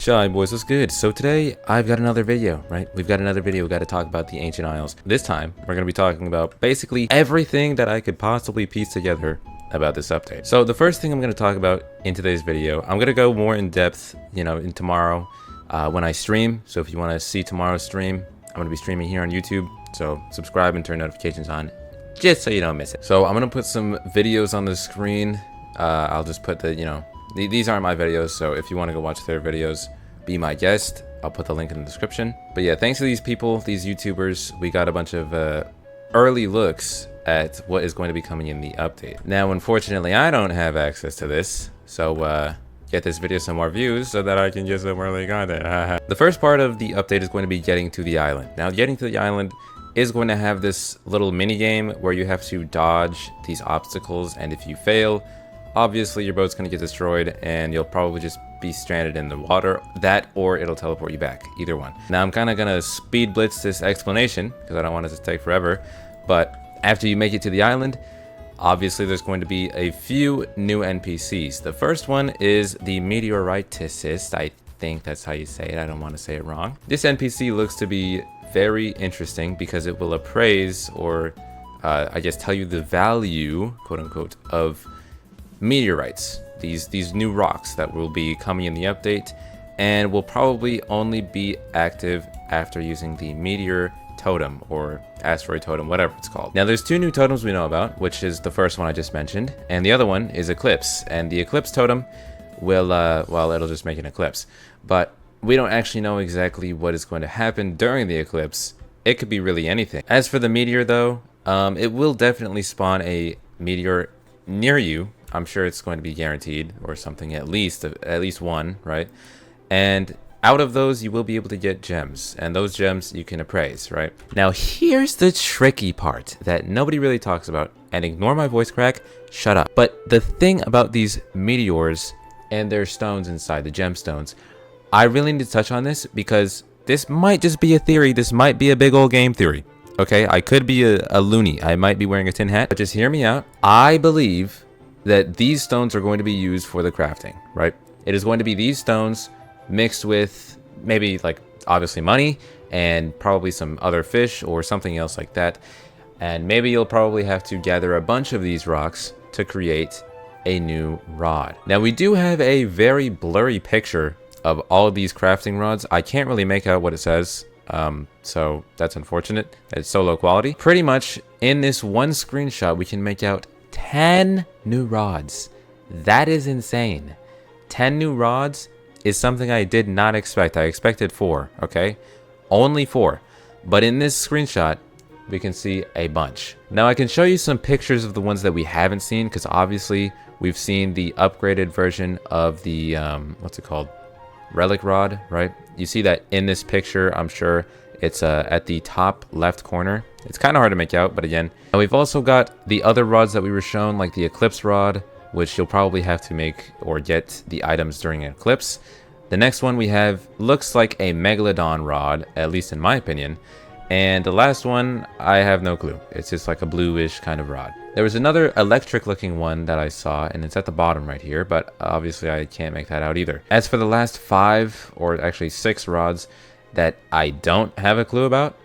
Shy boys, what's good? So today I've got another video, right? We've got to talk about the ancient isles. This time we're going to be talking about basically everything that I could possibly piece together about this update. So the first thing I'm going to talk about in today's video, I'm going to go more in depth, in tomorrow when I stream. So if you want to see tomorrow's stream, I'm going to be streaming here on YouTube. So subscribe and turn notifications on just so you don't miss it. So I'm going to put some videos on the screen. I'll just put the, these aren't my videos, so if you want to go watch their videos, be my guest. I'll put the link in the description. But yeah, thanks to these people, these YouTubers, we got a bunch of early looks at what is going to be coming in the update. Now, unfortunately, I don't have access to this, so get this video some more views so that I can get some early content. The first part of the update is going to be getting to the island. Now, getting to the island is going to have this little mini game where you have to dodge these obstacles, and if you fail, obviously your boat's going to get destroyed and you'll probably just be stranded in the water. That, or it'll teleport you back, either one. Now I'm kind of going to speed blitz this explanation because I don't want it to take forever, but after you make it to the island, obviously there's going to be a few new NPCs. The first one is the meteoriticist. I think that's how you say it. I don't want to say it wrong. This NPC looks to be very interesting because it will appraise, or I guess tell you the value, quote unquote, of meteorites, these new rocks that will be coming in the update, and will probably only be active after using the meteor totem or asteroid totem, whatever it's called. Now there's two new totems we know about, which is the first one I just mentioned, and the other one is eclipse. And the eclipse totem will well, it'll just make an eclipse, but we don't actually know exactly what is going to happen during the eclipse. It could be really anything. As for the meteor though, it will definitely spawn a meteor near you. I'm sure it's going to be guaranteed, or something, at least one, right? And out of those, you will be able to get gems, and those gems you can appraise, right? Now, here's the tricky part that nobody really talks about, and ignore my voice crack, shut up. But the thing about these meteors and their stones inside, the gemstones, I really need to touch on this because this might just be a theory. This might be a big old game theory, okay? I could be a loony. I might be wearing a tin hat, but just hear me out. I believe that these stones are going to be used for the crafting, right? It is going to be these stones mixed with maybe, like, obviously money and probably some other fish or something else like that. And maybe you'll probably have to gather a bunch of these rocks to create a new rod. Now, we do have a very blurry picture of all of these crafting rods. I can't really make out what it says, so that's unfortunate. It's so low quality. Pretty much in this one screenshot, we can make out 10 new rods. That is insane. 10 new rods is something I did not expect. I expected 4, okay? Only 4. But in this screenshot, we can see a bunch. Now I can show you some pictures of the ones that we haven't seen, because obviously we've seen the upgraded version of the, what's it called? Relic rod, right? You see that in this picture. I'm sure it's at the top left corner. It's kind of hard to make out, but again. And we've also got the other rods that we were shown, like the eclipse rod, which you'll probably have to make or get the items during an eclipse. The next one we have looks like a megalodon rod, at least in my opinion. And the last one, I have no clue. It's just like a bluish kind of rod. There was another electric looking one that I saw, and it's at the bottom right here, but obviously I can't make that out either. As for the last 5, or actually 6 rods that I don't have a clue about,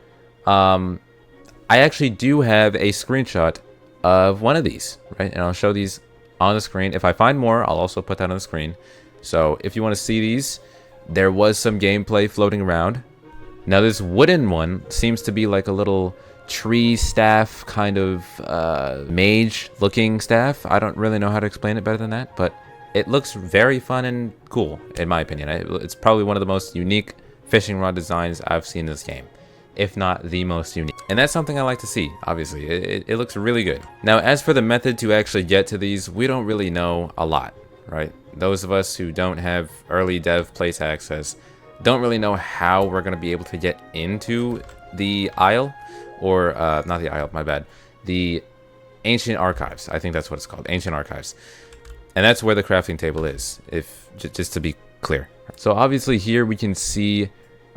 I actually do have a screenshot of one of these, right? And I'll show these on the screen. If I find more, I'll also put that on the screen. So if you want to see these, there was some gameplay floating around. Now this wooden one seems to be like a little tree staff, kind of mage looking staff. I don't really know how to explain it better than that, but it looks very fun and cool in my opinion. It's probably one of the most unique fishing rod designs I've seen in this game, if not the most unique. And that's something I like to see, obviously. It looks really good. Now, as for the method to actually get to these, we don't really know a lot, right? Those of us who don't have early dev place access don't really know how we're going to be able to get into the isle, or not the isle, my bad. The ancient archives. I think that's what it's called, ancient archives. And that's where the crafting table is, if just to be clear. So obviously here we can see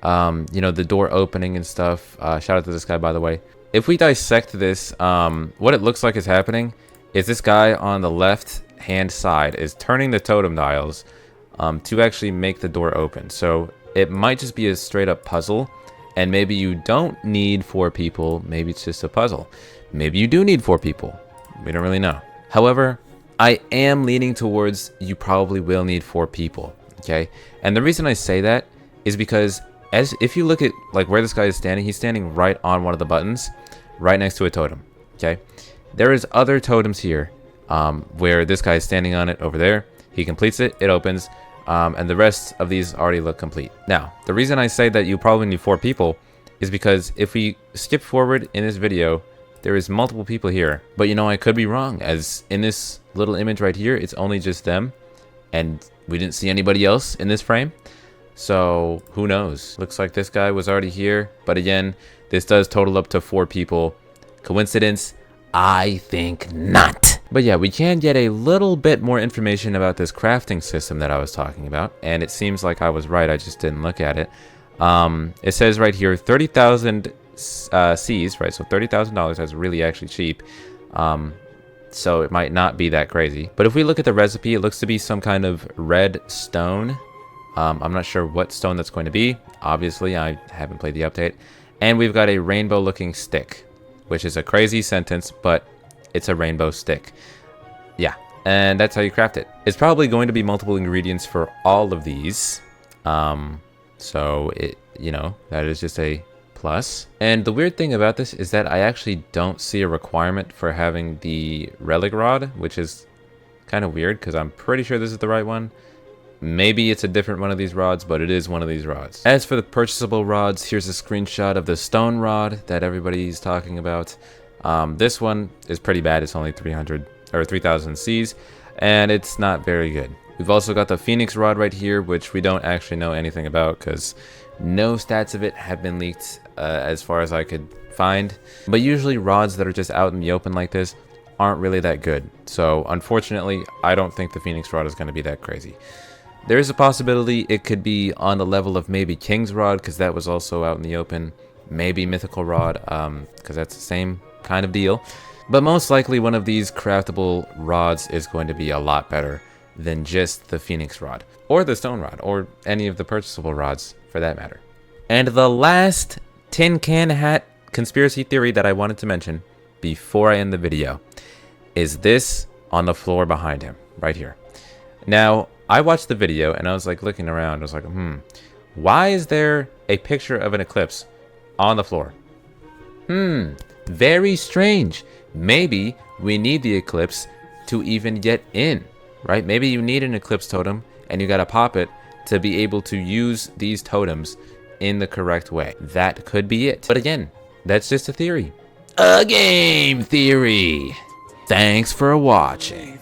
the door opening and stuff. Shout out to this guy, by the way. If we dissect this, what it looks like is happening is this guy on the left hand side is turning the totem dials to actually make the door open. So it might just be a straight up puzzle, and maybe you don't need 4 people. Maybe it's just a puzzle. Maybe you do need 4 people. We don't really know. However, I am leaning towards you probably will need 4 people. Okay, and the reason I say that is because if you look at like where this guy is standing, he's standing right on one of the buttons, right next to a totem. Okay, there is other totems here where this guy is standing on it over there. He completes it, it opens, and the rest of these already look complete. Now, the reason I say that you probably need 4 people is because if we skip forward in this video, there is multiple people here. But you know, I could be wrong, as in this little image right here, it's only just them, and we didn't see anybody else in this frame. So who knows? Looks like this guy was already here, but again, this does total up to 4 people. Coincidence? I think not. But yeah, we can get a little bit more information about this crafting system that I was talking about, and it seems like I was right, I just didn't look at it. It says right here 30,000 C's, right? So $30,000, that's really actually cheap. So it might not be that crazy. But if we look at the recipe, it looks to be some kind of red stone. I'm not sure what stone that's going to be. Obviously, I haven't played the update. And we've got a rainbow looking stick, which is a crazy sentence, but it's a rainbow stick. Yeah, and that's how you craft it. It's probably going to be multiple ingredients for all of these. So it, you know, that is just a plus. And the weird thing about this is that I actually don't see a requirement for having the relic rod, which is kind of weird because I'm pretty sure this is the right one. Maybe it's a different one of these rods, but it is one of these rods. As for the purchasable rods, here's a screenshot of the stone rod that everybody's talking about. This one is pretty bad. It's only 300 or 3000 C's, and it's not very good. We've also got the Phoenix rod right here, which we don't actually know anything about because no stats of it have been leaked as far as I could find. But usually rods that are just out in the open like this aren't really that good. So unfortunately, I don't think the Phoenix rod is going to be that crazy. There is a possibility it could be on the level of maybe King's Rod, because that was also out in the open. Maybe Mythical Rod, because that's the same kind of deal. But most likely one of these craftable rods is going to be a lot better than just the Phoenix Rod, or the Stone Rod, or any of the purchasable rods for that matter. And the last tin can hat conspiracy theory that I wanted to mention before I end the video is this on the floor behind him, right here. Now, I watched the video and I was like looking around. I was like, why is there a picture of an eclipse on the floor? Very strange. Maybe we need the eclipse to even get in, right? Maybe you need an eclipse totem and you gotta pop it to be able to use these totems in the correct way. That could be it. But again, that's just a theory. A game theory. Thanks for watching.